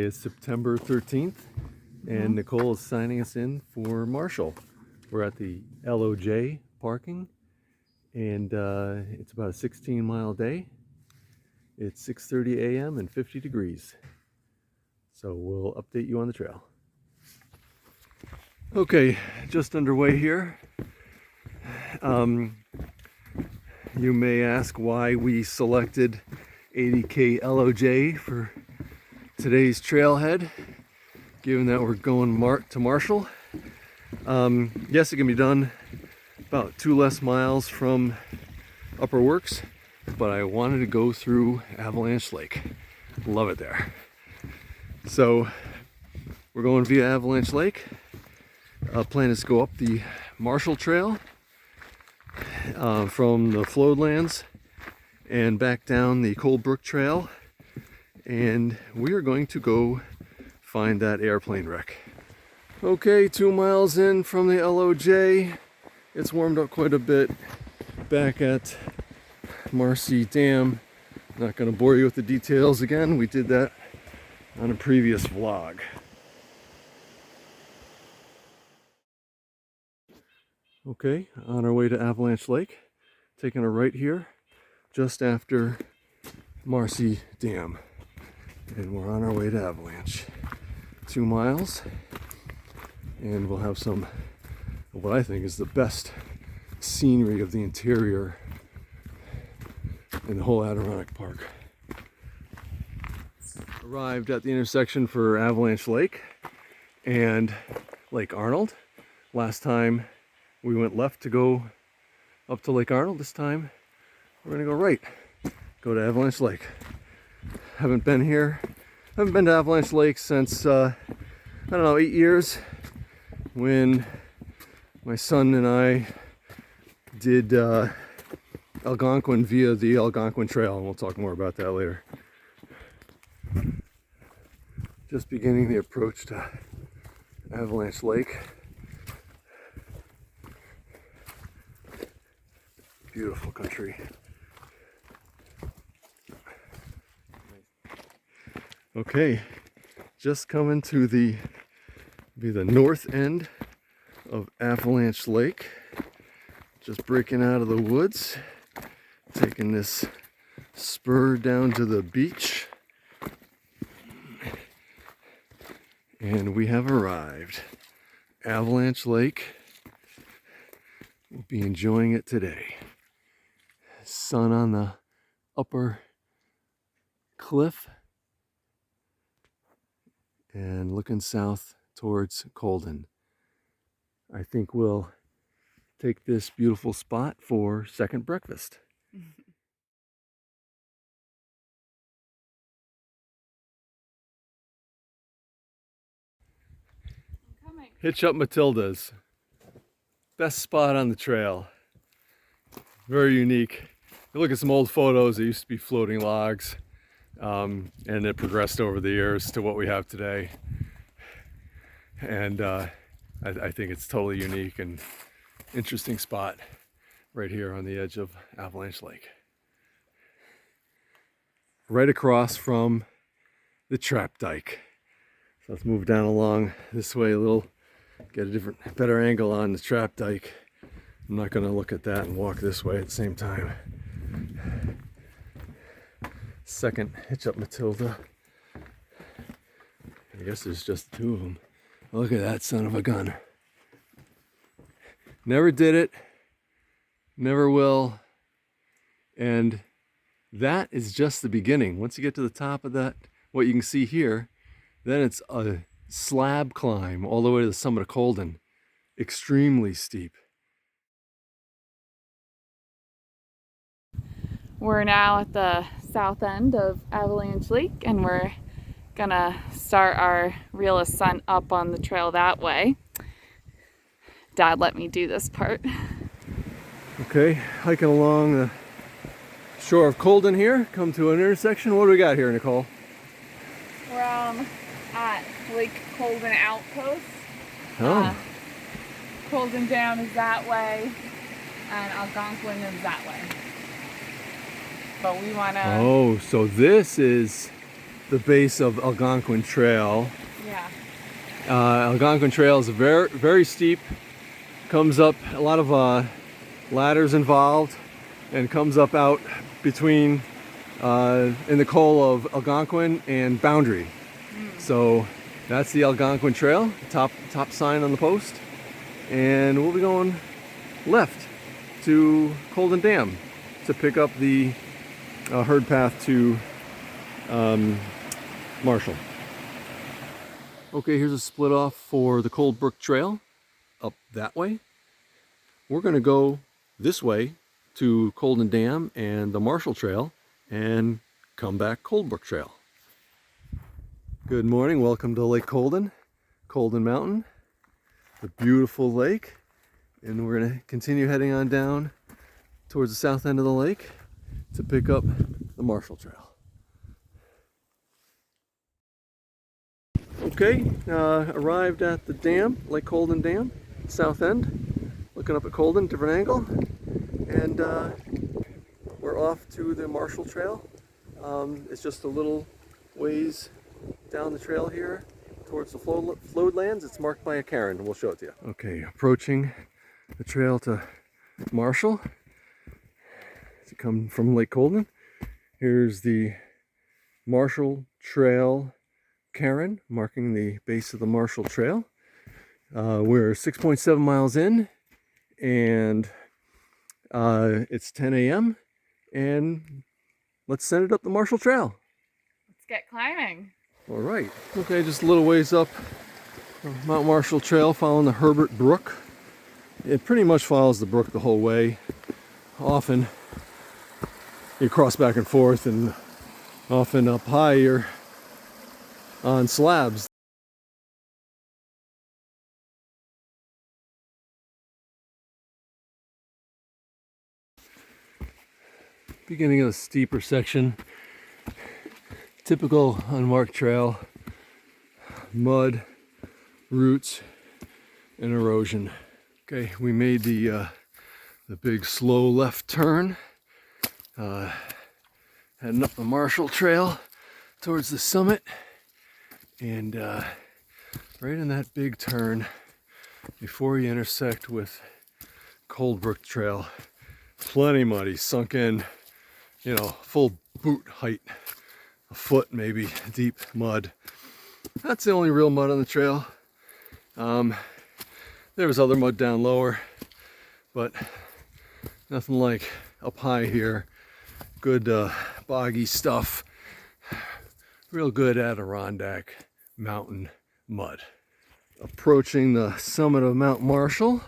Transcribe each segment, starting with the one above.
is September 13th, and Nicole is signing us in for Marshall. We're at the LOJ parking, and it's about a 16-mile day. It's 6:30 a.m. and 50 degrees. So we'll update you on the trail. Okay, just underway here. You may ask why we selected 80K LOJ for today's trailhead, given that we're going to Marshall. Yes, it can be done about 2 less miles from Upper Works, but I wanted to go through Avalanche Lake. Love it there. So we're going via Avalanche Lake. Plan is to go up the Marshall Trail from the Floodlands and back down the Cold Brook Trail, and we are going to go find that airplane wreck. Okay, 2 miles in from the LOJ. It's warmed up quite a bit back at Marcy Dam. Not going to bore you with the details again. We did that on a previous vlog. Okay, on our way to Avalanche Lake, taking a right here just after Marcy Dam, and we're on our way to Avalanche. 2 miles, and we'll have some of what I think is the best scenery of the interior in the whole Adirondack Park. Arrived at the intersection for Avalanche Lake and Lake Arnold. Last time we went left to go up to Lake Arnold. This time we're gonna go right, go to Avalanche Lake. Haven't been to Avalanche Lake since I don't know, 8 years, when my son and I did Algonquin via the Algonquin Trail, and we'll talk more about that later. Just beginning the approach to Avalanche Lake. Beautiful country. Okay, just coming to the north end of Avalanche Lake. Just breaking out of the woods, taking this spur down to the beach, and we have arrived. Avalanche Lake. We'll be enjoying it today. Sun on the upper cliff and looking south towards Colden. I think we'll take this beautiful spot for second breakfast. Hitch up Matilda's. Best spot on the trail. Very unique. You look at some old photos, it used to be floating logs, and it progressed over the years to what we have today. And I think it's totally unique and interesting spot right here on the edge of Avalanche Lake. Right across from the trap dike. So let's move down along this way a little, get a better angle on the trap dike. I'm not going to look at that and walk this way at the same time. Second hitch up Matilda. I guess there's just the two of them. Look at that son of a gun. Never did it, never will, and that is just the beginning. Once you get to the top of that, what you can see here, then it's a slab climb all the way to the summit of Colden. Extremely steep. We're now at the south end of Avalanche Lake, and we're gonna start our reel ascent up on the trail that way. Dad let me do this part. Okay, hiking along the shore of Colden here, come to an intersection. What do we got here, Nicole? We're at Lake Colden Outpost. Oh. Colden Dam is that way, and Algonquin is that way. But we want to... Oh, so this is the base of Algonquin Trail. Yeah. Algonquin Trail is very, very steep, comes up, a lot of ladders involved, and comes up out between in the col of Algonquin and Boundary. So that's the Algonquin Trail, top sign on the post, and we'll be going left to Colden Dam to pick up the herd path to Marshall. Okay, here's a split off for the Cold Brook Trail up that way. We're going to go this way to Colden Dam and the Marshall Trail and come back Cold Brook Trail. Good morning, welcome to Lake Colden, Colden Mountain, the beautiful lake, and we're going to continue heading on down towards the south end of the lake to pick up the Marshall Trail. Okay, arrived at the dam, Lake Colden Dam, south end, looking up at Colden, different angle, and we're off to the Marshall Trail. It's just a little ways down the trail here towards the floodlands. It's marked by a cairn. We'll show it to you. Okay, approaching the trail to Marshall. As you come from Lake Colden, here's the Marshall Trail cairn marking the base of the Marshall Trail. We're 6.7 miles in, and it's 10 a.m. and let's send it up the Marshall Trail. Let's get climbing. All right. Okay, just a little ways up Mount Marshall Trail following the Herbert Brook. It pretty much follows the brook the whole way. Often you cross back and forth, and often up high you're on slabs. Beginning of the steeper section. Typical unmarked trail, mud, roots, and erosion. Okay, we made the big slow left turn, heading up the Marshall Trail towards the summit, and right in that big turn, before you intersect with Cold Brook Trail, plenty muddy, sunk in, you know, full boot height. A foot maybe deep mud. That's the only real mud on the trail. There was other mud down lower, but nothing like up high here. Good boggy stuff. Real good Adirondack mountain mud. Approaching the summit of Mount Marshall.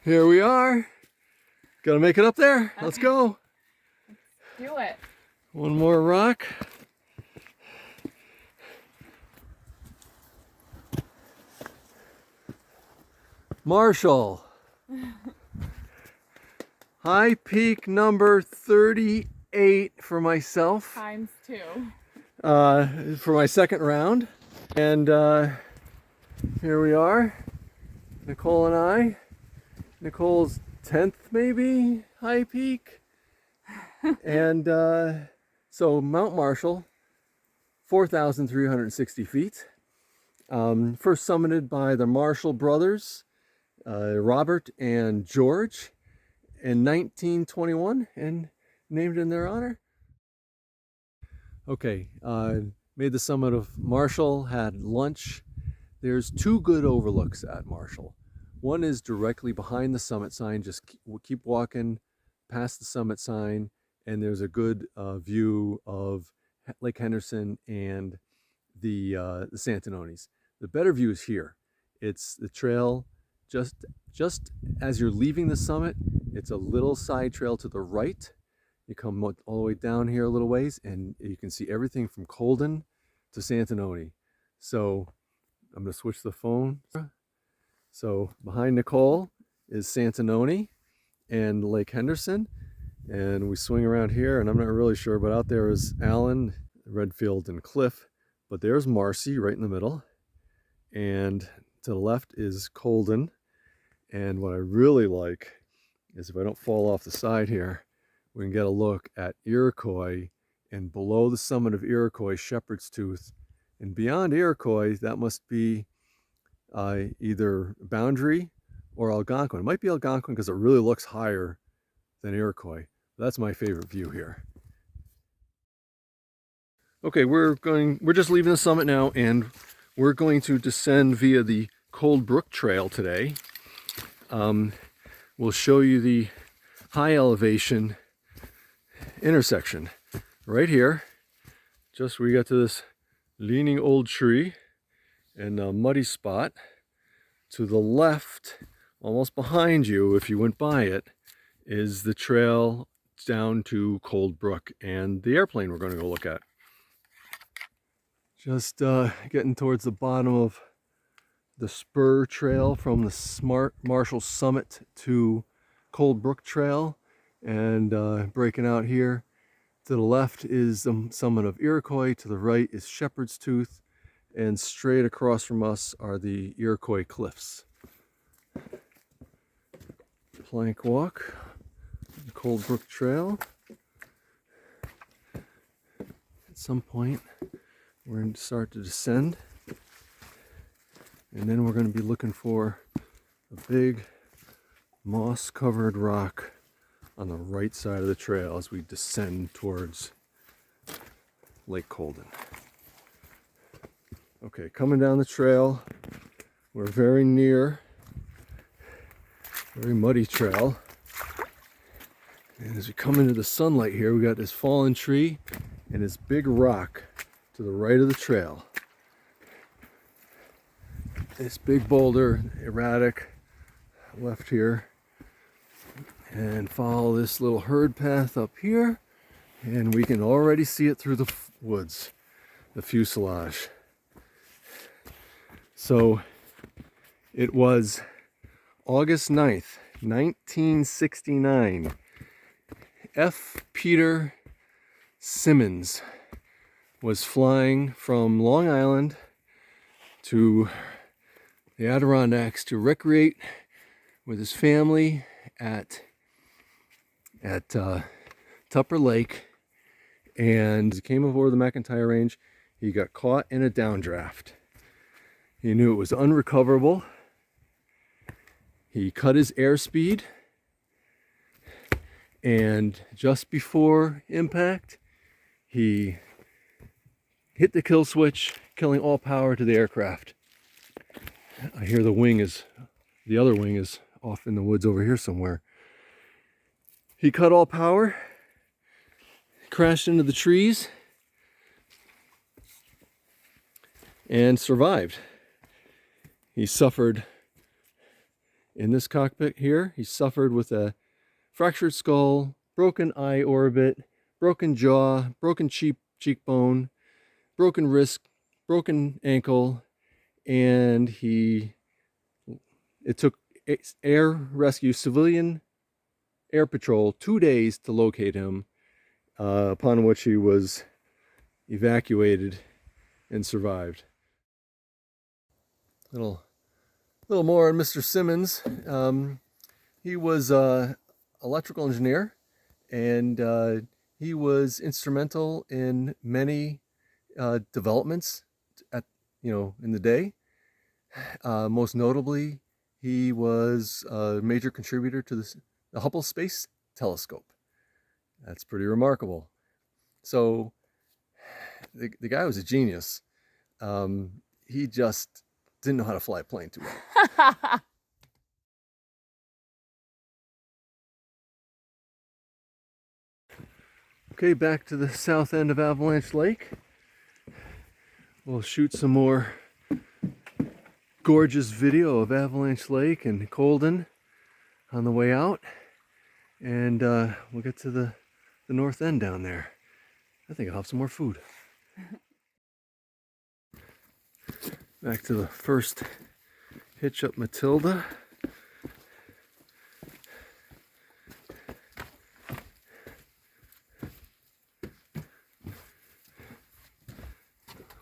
Here we are. Gotta make it up there. Let's go. Do it. One more rock. Marshall. High peak number 38 for myself. Times 2. For my second round. And here we are. Nicole and I. Nicole's 10th maybe high peak. And so Mount Marshall, 4,360 feet. First summited by the Marshall brothers, Robert and George, in 1921 and named in their honor. Okay, made the summit of Marshall, had lunch. There's two good overlooks at Marshall. One is directly behind the summit sign. Just keep walking past the summit sign, and there's a good view of Lake Henderson and the Santanonis. The better view is here. It's the trail just as you're leaving the summit. It's a little side trail to the right. You come all the way down here a little ways, and you can see everything from Colden to Santanoni. So I'm going to switch the phone. So behind Nicole is Santanoni and Lake Henderson, and we swing around here, and I'm not really sure, but out there is Allen, Redfield, and Cliff. But there's Marcy right in the middle, and to the left is Colden. And what I really like is if I don't fall off the side here, we can get a look at Iroquois, and below the summit of Iroquois, Shepherd's Tooth, and beyond Iroquois, that must be either Boundary or Algonquin. It might be Algonquin because it really looks higher than Iroquois. That's my favorite view here. Okay, we're just leaving the summit now, and we're going to descend via the Cold Brook Trail today. We'll show you the high elevation intersection right here, just where we got to this leaning old tree and a muddy spot. To the left, almost behind you, if you went by it, is the trail down to Cold Brook and the airplane we're going to go look at. Just getting towards the bottom of the spur trail from the Smart Marshall Summit to Cold Brook Trail, and breaking out here. To the left is the summit of Iroquois, to the right is Shepherd's Tooth, and straight across from us are the Iroquois Cliffs. Plank walk, the Cold Brook Trail. At some point, we're going to start to descend, and then we're going to be looking for a big moss-covered rock on the right side of the trail as we descend towards Lake Colden. Okay, coming down the trail, we're very near, very muddy trail. And as we come into the sunlight here, we got this fallen tree and this big rock to the right of the trail. This big boulder, erratic, left here. And follow this little herd path up here, and we can already see it through the woods, the fuselage. So it was August 9th, 1969. F. Peter Simmons was flying from Long Island to the Adirondacks to recreate with his family at Tupper Lake, and he came aboard the McIntyre Range. He got caught in a downdraft. He knew it was unrecoverable. He cut his airspeed, and just before impact, he hit the kill switch, killing all power to the aircraft. I hear the other wing is off in the woods over here somewhere. He cut all power, crashed into the trees, and survived. He suffered in this cockpit here. He suffered with a fractured skull, broken eye orbit, broken jaw, broken cheekbone, broken wrist, broken ankle, and it took air rescue, civilian air patrol 2 days to locate him, upon which he was evacuated and survived. Little more on Mr. Simmons. He was an electrical engineer, and he was instrumental in many developments in the day. Most notably, he was a major contributor to the Hubble Space Telescope. That's pretty remarkable. So the guy was a genius. He just didn't know how to fly a plane too well. Okay, back to the south end of Avalanche Lake. We'll shoot some more gorgeous video of Avalanche Lake and Colden on the way out. And we'll get to the north end down there. I think I'll have some more food. Back to the first hitch up Matilda.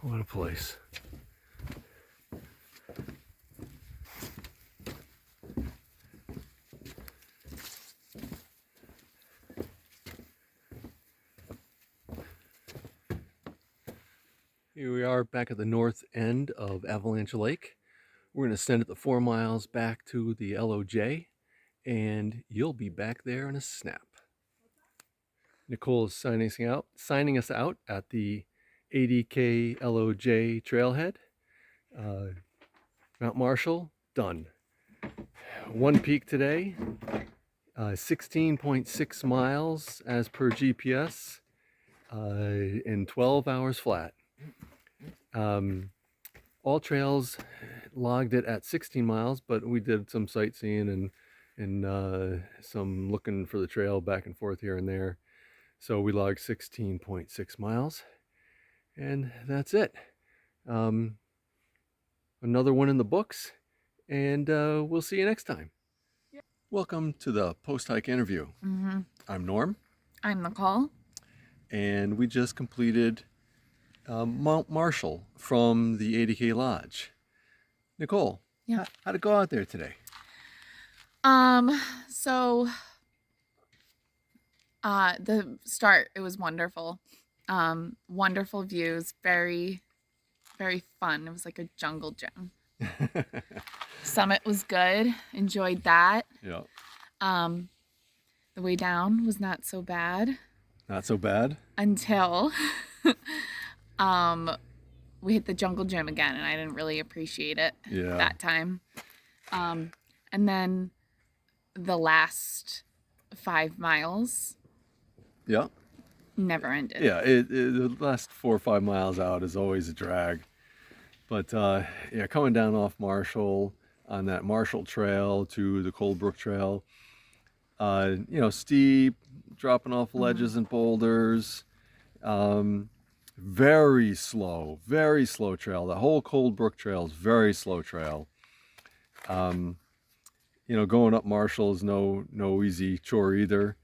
What a place. Here we are back at the north end of Avalanche Lake. We're going to send it the 4 miles back to the LOJ, and you'll be back there in a snap. Nicole is signing us out at the 80K LOJ trailhead. Mount Marshall, done. One peak today, 16.6 miles as per GPS, in 12 hours flat. All trails logged it at 16 miles, but we did some sightseeing and some looking for the trail back and forth here and there. So we logged 16.6 miles, and that's it. Another one in the books, and we'll see you next time. Welcome to the post-hike interview. I'm Norm. I'm Nicole. And we just completed Mount Marshall from the 80K Lodge. Nicole, Yeah. how'd it go out there today? So the start, it was wonderful. Wonderful views, very, very fun. It was like a jungle gym. Summit was good. Enjoyed that. Yeah. The way down was not so bad Not so bad? until we hit the jungle gym again, and I didn't really appreciate it Yeah. that time. And then the last 5 miles Yeah. never ended. Yeah, the last 4 or 5 miles out is always a drag. But yeah, coming down off Marshall on that Marshall Trail to the Cold Brook Trail, steep, dropping off ledges and boulders, very slow trail. The whole Cold Brook Trail is very slow trail. Going up Marshall is no easy chore either.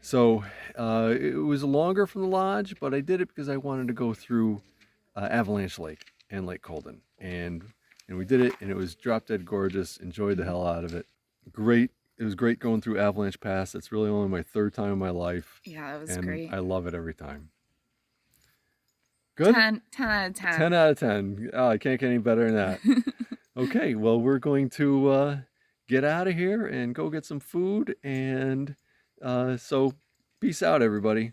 So it was longer from the lodge, but I did it because I wanted to go through Avalanche Lake and Lake Colden, and we did it, and it was drop dead gorgeous. Enjoyed the hell out of it. Great. It was great going through Avalanche Pass. It's really only my 3rd time in my life. Yeah, that was and great. I love it every time. Good? 10 out of 10. 10 out of 10. Oh, I can't get any better than that. Okay, well, we're going to get out of here and go get some food. And so peace out, everybody.